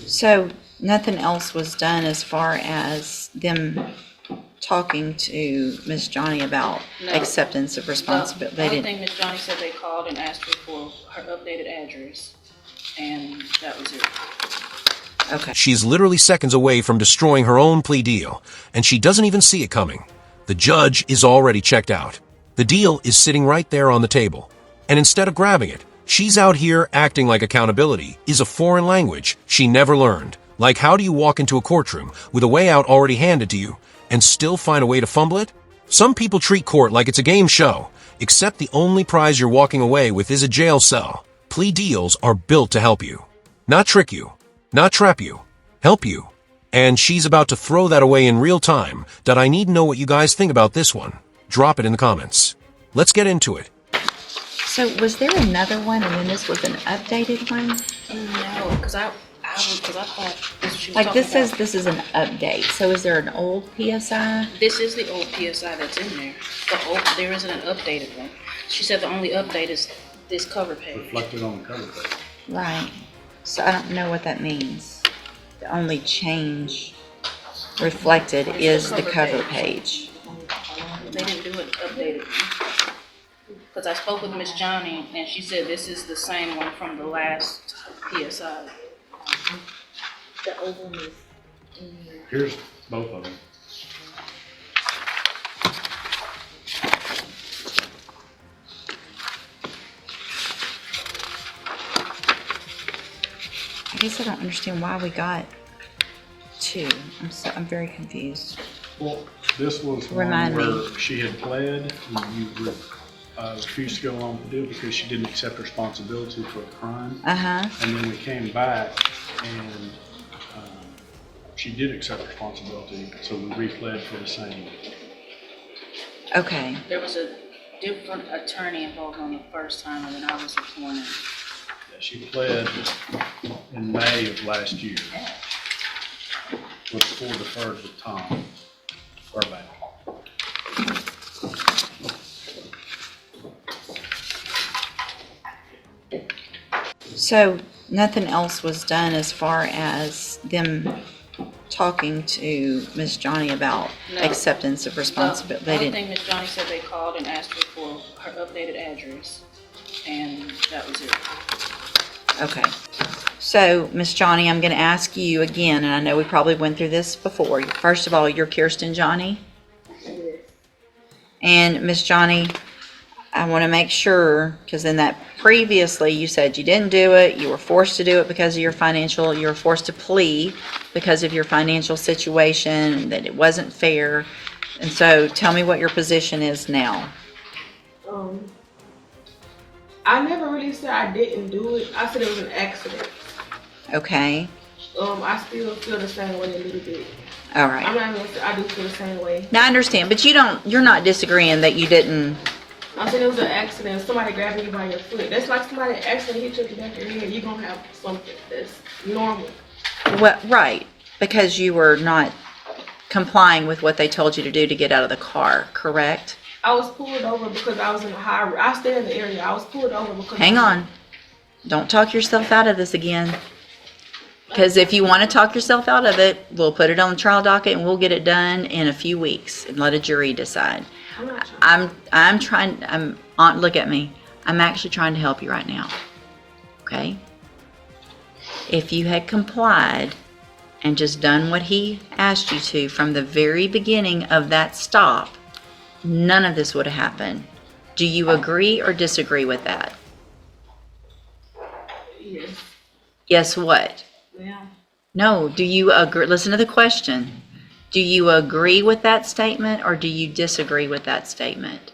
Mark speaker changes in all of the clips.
Speaker 1: So nothing else was done as far as them talking to Miss Johnny about
Speaker 2: No.
Speaker 1: acceptance of responsibility?
Speaker 2: The only thing Miss Johnny said, they called and asked her for her updated address, and that was it.
Speaker 1: Okay.
Speaker 3: She's literally seconds away from destroying her own plea deal, and she doesn't even see it coming. The judge is already checked out. The deal is sitting right there on the table. And instead of grabbing it, she's out here acting like accountability is a foreign language she never learned. Like, how do you walk into a courtroom with a way out already handed to you and still find a way to fumble it? Some people treat court like it's a game show, except the only prize you're walking away with is a jail cell. Plea deals are built to help you, not trick you, not trap you, help you. And she's about to throw that away in real time. I need to know what you guys think about this one. Drop it in the comments. Let's get into it.
Speaker 1: So was there another one and then this was an updated one?
Speaker 2: No, because I thought this was she was
Speaker 1: Like
Speaker 2: talking
Speaker 1: this says
Speaker 2: about.
Speaker 1: this is an update. So is there an old PSI?
Speaker 2: This is the old PSI that's in there. There isn't an updated one. She said the only update is this cover page.
Speaker 4: Reflected on the cover page.
Speaker 1: Right. So I don't know what that means. The only change reflected is the cover page.
Speaker 2: They didn't do it updated. Because I spoke with Miss Johnny, and she said this is the same one from the last PSI.
Speaker 1: The old one is in here.
Speaker 4: Here's both of them.
Speaker 1: I guess I don't understand why we got two. I'm very confused.
Speaker 4: Well, this was
Speaker 1: Remind
Speaker 4: one
Speaker 1: me.
Speaker 4: where she had pled and you refused to go along with it because she didn't accept responsibility for the crime.
Speaker 1: Uh-huh.
Speaker 4: And then we came back and she did accept responsibility, so we re-pled for the same.
Speaker 1: Okay.
Speaker 2: There was a different attorney involved on the first time, and then I was appointed.
Speaker 4: Yeah, she pled in May of last year. Was full deferred with Tom Burbank.
Speaker 1: So nothing else was done as far as them talking to Miss Johnny about
Speaker 2: No.
Speaker 1: acceptance of responsibility?
Speaker 2: The
Speaker 1: They
Speaker 2: only
Speaker 1: didn't.
Speaker 2: thing Miss Johnny said, they called and asked her for her updated address, and that was it.
Speaker 1: Okay. So, Miss Johnny, I'm going to ask you again, and I know we probably went through this before. First of all, you're Kirsten Johnny?
Speaker 5: Yes.
Speaker 1: And Miss Johnny, I want to make sure, because in that previously you said you didn't do it, you were forced to do it because of your financial, you were forced to plea because of your financial situation, that it wasn't fair. And so tell me what your position is now.
Speaker 5: I never really said I didn't do it. I said it was an accident.
Speaker 1: Okay?
Speaker 5: I still feel the same way a little bit.
Speaker 1: All
Speaker 5: I'm
Speaker 1: right.
Speaker 5: not gonna say I do feel the same way.
Speaker 1: Now I understand, but you're not disagreeing that you didn't.
Speaker 5: I said it was an accident. Somebody grabbed you by your foot. That's like somebody accidentally hit you in the back of your head. You're gonna have something that's normal.
Speaker 1: Well, right, because you were not complying with what they told you to do to get out of the car, correct?
Speaker 5: I was pulled over because I was in a high. I stay in the area. I was pulled over because.
Speaker 1: Hang on. Don't talk yourself out of this again. Because if you want to talk yourself out of it, we'll put it on the trial docket and we'll get it done in a few weeks and let a jury decide.
Speaker 5: I'm not trying.
Speaker 1: Look at me. I'm actually trying to help you right now. Okay? If you had complied and just done what he asked you to from the very beginning of that stop, none of this would have happened. Do you agree or disagree with that?
Speaker 5: Yes.
Speaker 1: Yes, what?
Speaker 5: Yeah.
Speaker 1: No, do you agree? Listen to the question. Do you agree with that statement or do you disagree with that statement?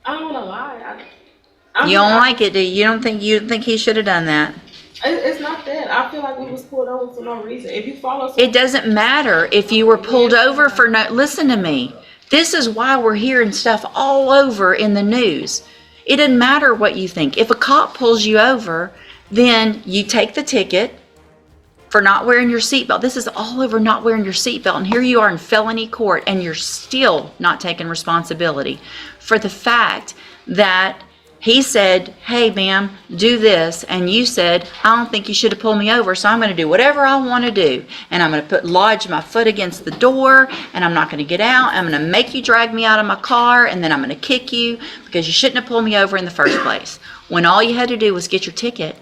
Speaker 5: I don't want to lie.
Speaker 1: You don't like it, do you? You don't think he should have done that?
Speaker 5: It's not that. I feel like we was pulled over for no reason. If you follow.
Speaker 1: It doesn't matter if you were pulled over for no. Listen to me. This is why we're hearing stuff all over in the news. It doesn't matter what you think. If a cop pulls you over, then you take the ticket for not wearing your seatbelt. This is all over not wearing your seatbelt. And here you are in felony court and you're still not taking responsibility for the fact that He said, hey, ma'am, do this. And you said, I don't think you should have pulled me over, so I'm going to do whatever I want to do. And I'm going to lodge my foot against the door, and I'm not going to get out. I'm going to make you drag me out of my car, and then I'm going to kick you because you shouldn't have pulled me over in the first place. When all you had to do was get your ticket,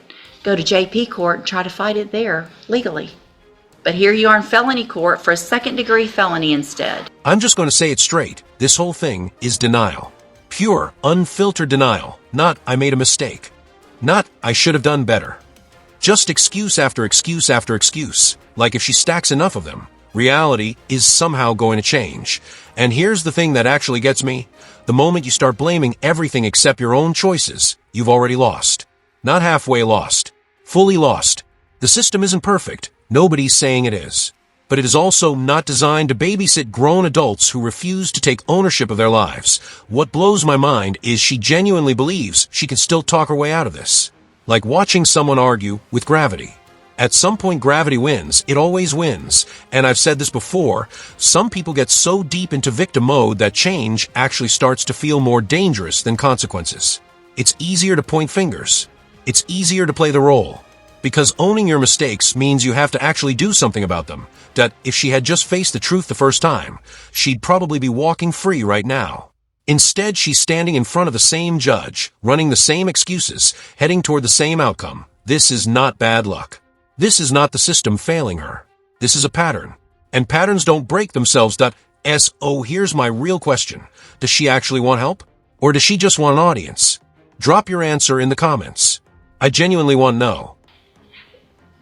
Speaker 1: go to JP court, and try to fight it there legally. But here you are in felony court for a second-degree felony instead.
Speaker 3: I'm just going to say it straight. This whole thing is denial. Pure, unfiltered denial. Not, I made a mistake. Not, I should have done better. Just excuse after excuse after excuse. Like if she stacks enough of them, reality is somehow going to change. And here's the thing that actually gets me. The moment you start blaming everything except your own choices, you've already lost. Not halfway lost. Fully lost. The system isn't perfect. Nobody's saying it is. But it is also not designed to babysit grown adults who refuse to take ownership of their lives. What blows my mind is she genuinely believes she can still talk her way out of this. Like watching someone argue with gravity. At some point gravity wins. It always wins. And I've said this before, some people get so deep into victim mode that change actually starts to feel more dangerous than consequences. It's easier to point fingers. It's easier to play the role. Because owning your mistakes means you have to actually do something about them. That if she had just faced the truth the first time, she'd probably be walking free right now. Instead, she's standing in front of the same judge, running the same excuses, heading toward the same outcome. This is not bad luck. This is not the system failing her. This is a pattern. And patterns don't break themselves. Here's my real question. Does she actually want help? Or does she just want an audience? Drop your answer in the comments. I genuinely want to know.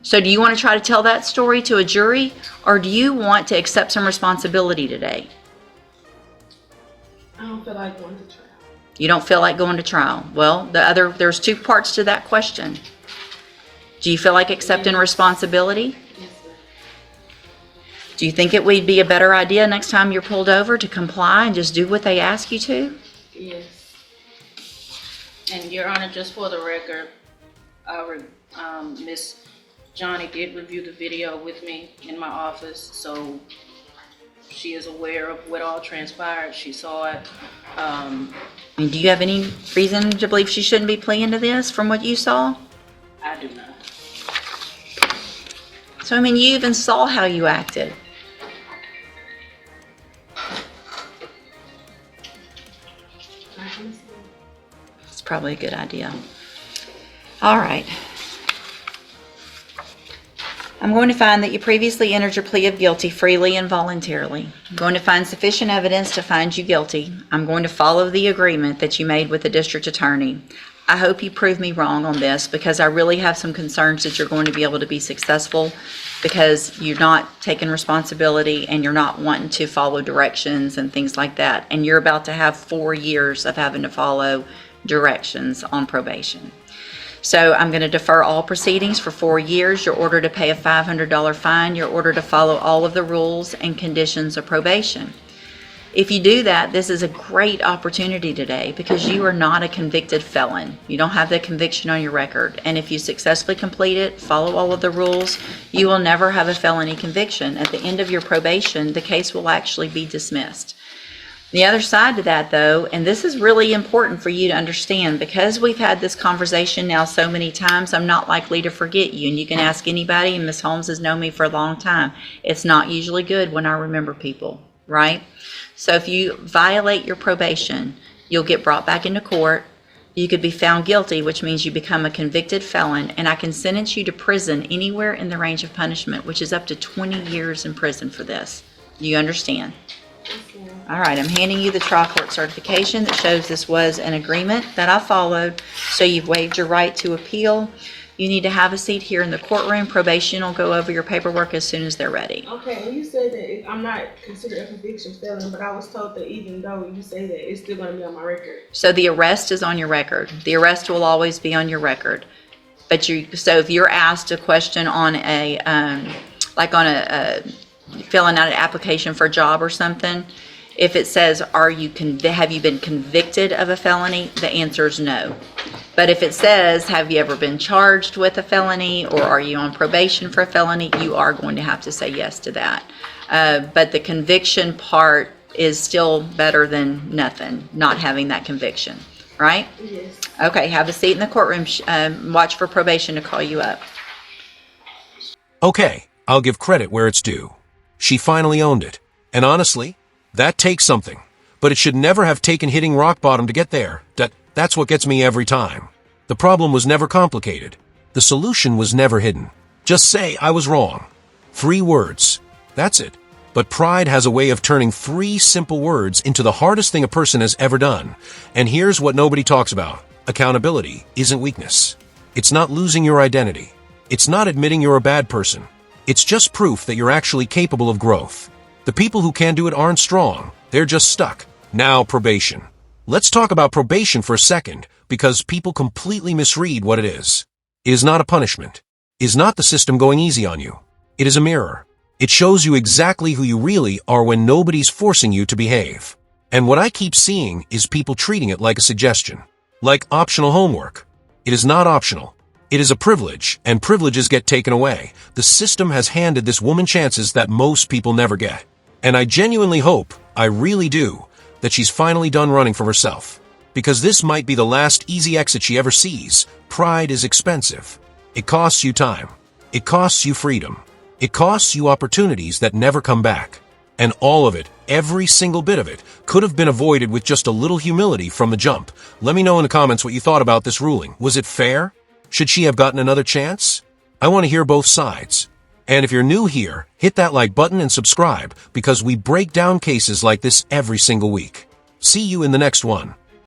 Speaker 1: So do you want to try to tell that story to a jury, or do you want to accept some responsibility today?
Speaker 5: I don't feel like going to trial.
Speaker 1: You don't feel like going to trial. Well, there's two parts to that question. Do you feel like accepting responsibility?
Speaker 5: Yes, sir.
Speaker 1: Do you think it would be a better idea next time you're pulled over to comply and just do what they ask you to?
Speaker 5: Yes.
Speaker 2: And Your Honor, just for the record, Miss Johnny did review the video with me in my office, so she is aware of what all transpired. She saw it.
Speaker 1: And do you have any reason to believe she shouldn't be pleading to this from what you saw?
Speaker 2: I do not.
Speaker 1: So, I mean, you even saw how you acted. It's probably a good idea. All right. I'm going to find that you previously entered your plea of guilty freely and voluntarily. I'm going to find sufficient evidence to find you guilty. I'm going to follow the agreement that you made with the district attorney. I hope you prove me wrong on this, because I really have some concerns that you're going to be able to be successful, because you're not taking responsibility and you're not wanting to follow directions and things like that. And you're about to have 4 years of having to follow directions on probation. So I'm going to defer all proceedings for 4 years. You're ordered to pay a $500 fine. You're ordered to follow all of the rules and conditions of probation. If you do that, this is a great opportunity today, because you are not a convicted felon. You don't have that conviction on your record. And if you successfully complete it, follow all of the rules, you will never have a felony conviction. At the end of your probation, the case will actually be dismissed. The other side to that, though, and this is really important for you to understand, because we've had this conversation now so many times, I'm not likely to forget you. And you can ask anybody, and Ms. Holmes has known me for a long time. It's not usually good when I remember people, right? So if you violate your probation, you'll get brought back into court. You could be found guilty, which means you become a convicted felon, and I can sentence you to prison anywhere in the range of punishment, which is up to 20 years in prison for this. You understand? All right, I'm handing you the trial court certification that shows this was an agreement that I followed, so you've waived your right to appeal. You need to have a seat here in the courtroom. Probation will go over your paperwork as soon as they're ready.
Speaker 5: Okay, and you said that I'm not considered a conviction felon, but I was told that even though you say that, it's still going to be on my record.
Speaker 1: So the arrest is on your record. The arrest will always be on your record. But so if you're asked a question on a, filling out an application for a job or something, if it says, have you been convicted of a felony? The answer is no. But if it says, have you ever been charged with a felony, or are you on probation for a felony, you are going to have to say yes to that. But the conviction part is still better than nothing, not having that conviction, right?
Speaker 5: Yes.
Speaker 1: Okay, have a seat in the courtroom. Watch for probation to call you up.
Speaker 3: Okay, I'll give credit where it's due. She finally owned it. And honestly, that takes something. But it should never have taken hitting rock bottom to get there. That's what gets me every time. The problem was never complicated. The solution was never hidden. Just say I was wrong. 3 words. That's it. But pride has a way of turning 3 simple words into the hardest thing a person has ever done. And here's what nobody talks about. Accountability isn't weakness. It's not losing your identity. It's not admitting you're a bad person. It's just proof that you're actually capable of growth. The people who can do it aren't strong. They're just stuck. Now, probation. Let's talk about probation for a second, because people completely misread what it is. It is not a punishment. It is not the system going easy on you. It is a mirror. It shows you exactly who you really are when nobody's forcing you to behave. And what I keep seeing is people treating it like a suggestion. Like optional homework. It is not optional. It is a privilege, and privileges get taken away. The system has handed this woman chances that most people never get. And I genuinely hope, I really do, that she's finally done running for herself. Because this might be the last easy exit she ever sees. Pride is expensive. It costs you time. It costs you freedom. It costs you opportunities that never come back. And all of it, every single bit of it, could have been avoided with just a little humility from the jump. Let me know in the comments what you thought about this ruling. Was it fair? Should she have gotten another chance? I want to hear both sides. And if you're new here, hit that like button and subscribe, because we break down cases like this every single week. See you in the next one.